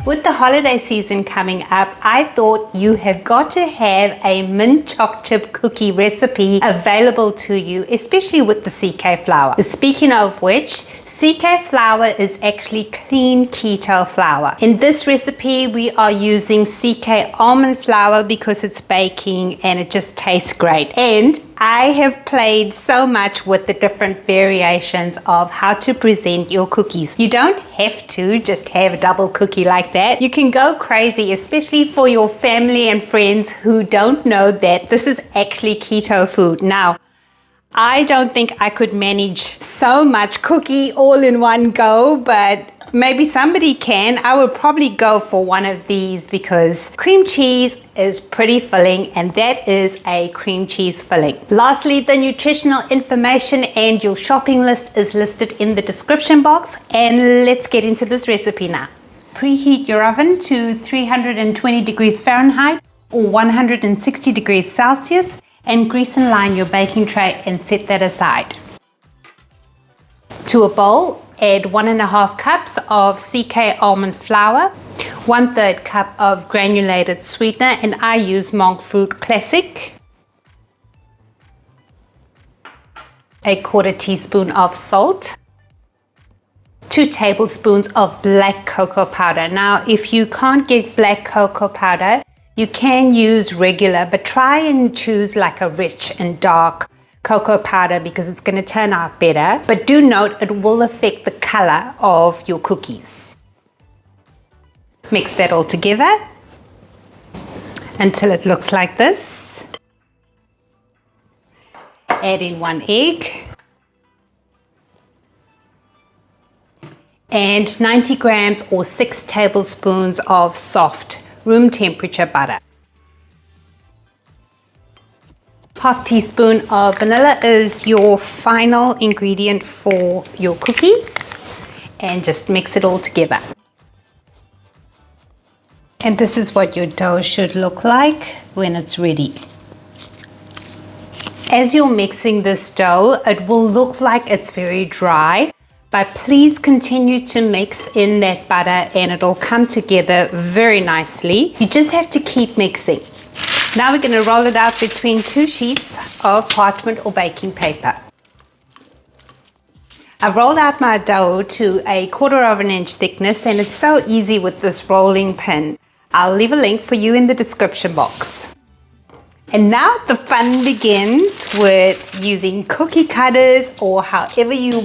With the holiday season coming up, I thought you have got to have a mint choc chip cookie recipe available to you, especially with the CK flour. Speaking of which, CK flour is actually clean keto flour. In this recipe, we are using CK Almond Flour because it's baking and it just tastes great. And I have played so much with the different variations of how to present your cookies. You don't have to just have a double cookie like that. You can go crazy, especially for your family and friends who don't know that this is actually keto food. Now, I don't think I could manage so much cookie all in one go, but maybe somebody can. I would probably go for one of these because cream cheese is pretty filling, and that is a cream cheese filling. Lastly, the nutritional information and your shopping list is listed in the description box, and let's get into this recipe now. Preheat your oven to 320 degrees Fahrenheit or 160 degrees Celsius, and grease and line your baking tray and set that aside. To a bowl, add 1.5 cups of CK Almond Flour, 1/3 cup of Granulated Sweetener, and I use monk fruit classic, 1/4 teaspoon of salt, 2 tablespoons of black cocoa powder. Now, if you can't get black cocoa powder, you can use regular, but try and choose like a rich and dark cocoa powder because it's going to turn out better. But do note it will affect the color of your cookies. Mix that all together until it looks like this. Add in 1 egg and 90 grams or 6 tablespoons of soft room temperature butter. 1/2 teaspoon of vanilla is your final ingredient for your cookies, and just mix it all together. And this is what your dough should look like when it's ready. As you're mixing this dough, it will look like it's very dry, but please continue to mix in that butter and it'll come together very nicely. You just have to keep mixing. Now we're going to roll it out between 2 sheets of parchment or baking paper. I've rolled out my dough to 1/4 inch thickness, and it's so easy with this rolling pin. I'll leave a link for you in the description box. And now the fun begins with using cookie cutters or however you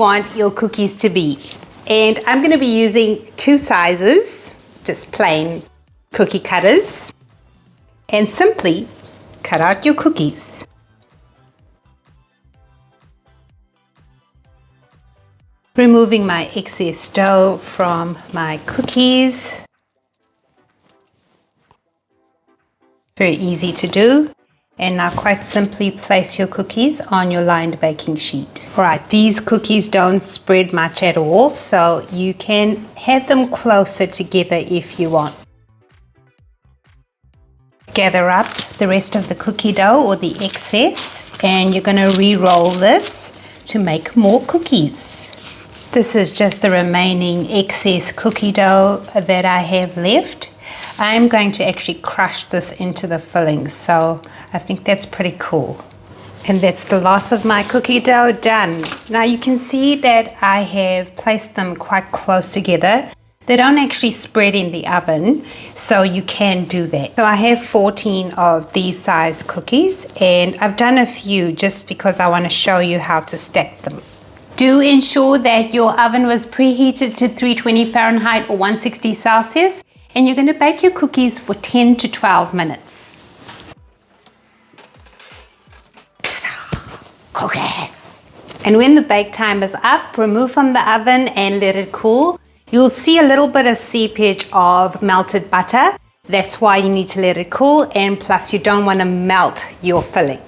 want your cookies to be. And I'm going to be using 2 sizes, just plain cookie cutters, and simply cut out your cookies. Removing my excess dough from my cookies. Very easy to do. And now quite simply place your cookies on your lined baking sheet. Alright, these cookies don't spread much at all, so you can have them closer together if you want. Gather up the rest of the cookie dough or the excess, and you're going to re-roll this to make more cookies. This is just the remaining excess cookie dough that I have left. I'm going to actually crush this into the filling, so I think that's pretty cool. And that's the last of my cookie dough done. Now you can see that I have placed them quite close together. They don't actually spread in the oven, so you can do that. So I have 14 of these size cookies, and I've done a few just because I want to show you how to stack them. Do ensure that your oven was preheated to 320 Fahrenheit or 160 Celsius, and you're going to bake your cookies for 10 to 12 minutes. Cookies! And when the bake time is up, remove from the oven and let it cool. You'll see a little bit of seepage of melted butter. That's why you need to let it cool, and plus you don't want to melt your filling.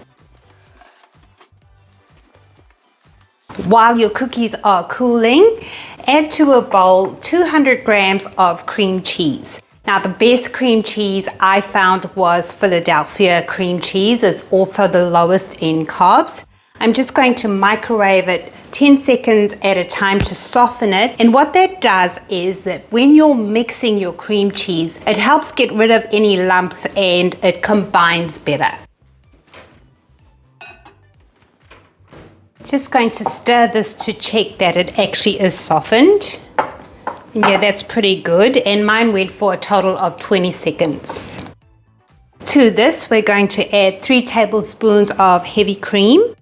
While your cookies are cooling, add to a bowl 200 grams of cream cheese. Now the best cream cheese I found was Philadelphia cream cheese. It's also the lowest in carbs. I'm just going to microwave it 10 seconds at a time to soften it. And what that does is that when you're mixing your cream cheese, it helps get rid of any lumps and it combines better. Just going to stir this to check that it actually is softened. Yeah, that's pretty good, and mine went for a total of 20 seconds. To this, we're going to add 3 tablespoons of heavy cream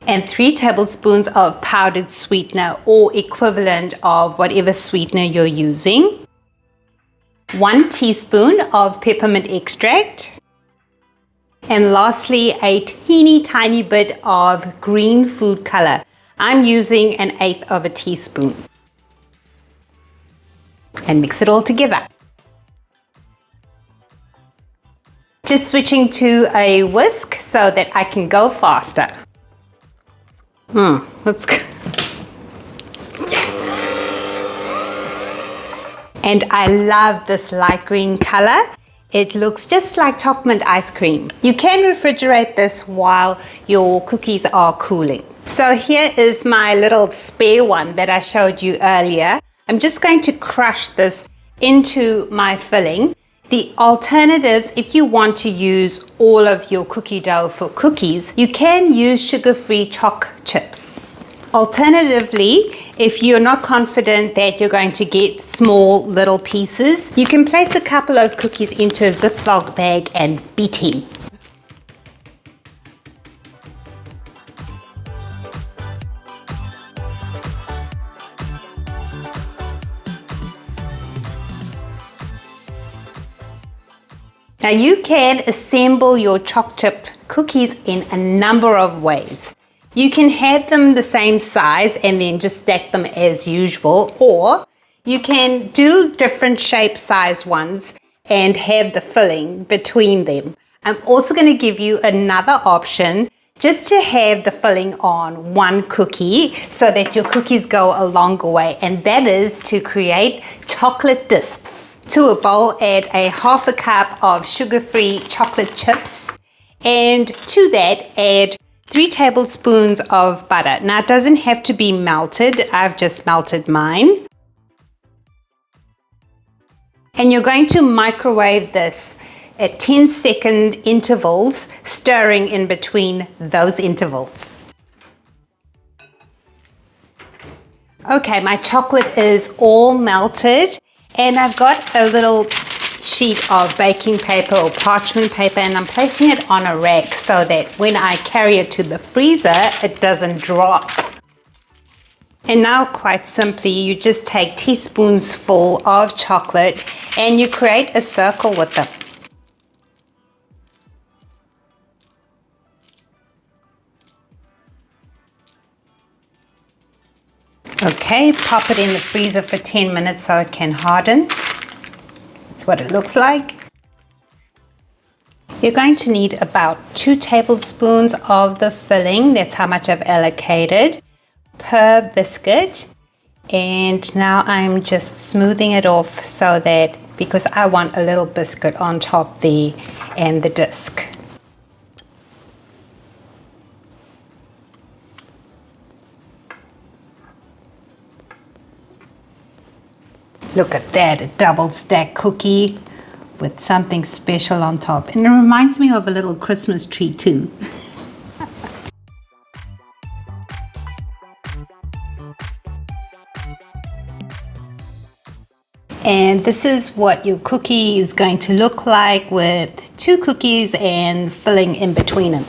and 3 tablespoons of powdered sweetener or equivalent of whatever sweetener you're using, 1 teaspoon of peppermint extract, and lastly a teeny tiny bit of green food color. I'm using 1/8 of a teaspoon. And mix it all together. Just switching to a whisk so that I can go faster. Let's go. Yes. And I love this light green color. It looks just like chocolate ice cream. You can refrigerate this while your cookies are cooling. So here is my little spare one that I showed you earlier. I'm just going to crush this into my filling. The alternatives, if you want to use all of your cookie dough for cookies, you can use sugar-free choc chips. Alternatively, if you're not confident that you're going to get small little pieces, you can place a couple of cookies into a Ziploc bag and beat him. Now you can assemble your choc chip cookies in a number of ways. You can have them the same size and then just stack them as usual, or you can do different shape size ones and have the filling between them. I'm also going to give you another option just to have the filling on one cookie so that your cookies go a longer way, and that is to create chocolate discs. To a bowl, add a 1/2 cup of sugar-free chocolate chips, and to that add 3 tablespoons of butter. Now it doesn't have to be melted, I've just melted mine. And you're going to microwave this at 10-second intervals, stirring in between those intervals. Okay, my chocolate is all melted, and I've got a little sheet of baking paper or parchment paper, and I'm placing it on a rack so that when I carry it to the freezer, it doesn't drop. And now, quite simply, you just take teaspoons full of chocolate and you create a circle with them. Okay, pop it in the freezer for 10 minutes so it can harden. That's what it looks like. You're going to need about 2 tablespoons of the filling, that's how much I've allocated, per biscuit. And now I'm just smoothing it off so that, because I want a little biscuit on top there and the disc. Look at that, a double stack cookie with something special on top. And it reminds me of a little Christmas tree too. And this is what your cookie is going to look like with 2 cookies and filling in between them.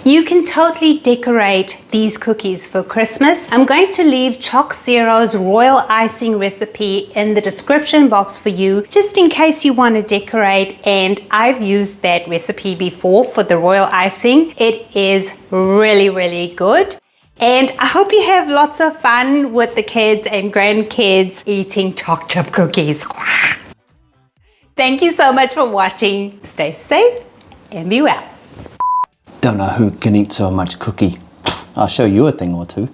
You can totally decorate these cookies for Christmas. I'm going to leave Choc Zero's royal icing recipe in the description box for you, just in case you want to decorate. And I've used that recipe before for the royal icing. It is really, really good. And I hope you have lots of fun with the kids and grandkids eating choc chip cookies. Thank you so much for watching. Stay safe and be well. Don't know who can eat so much cookie. I'll show you a thing or two.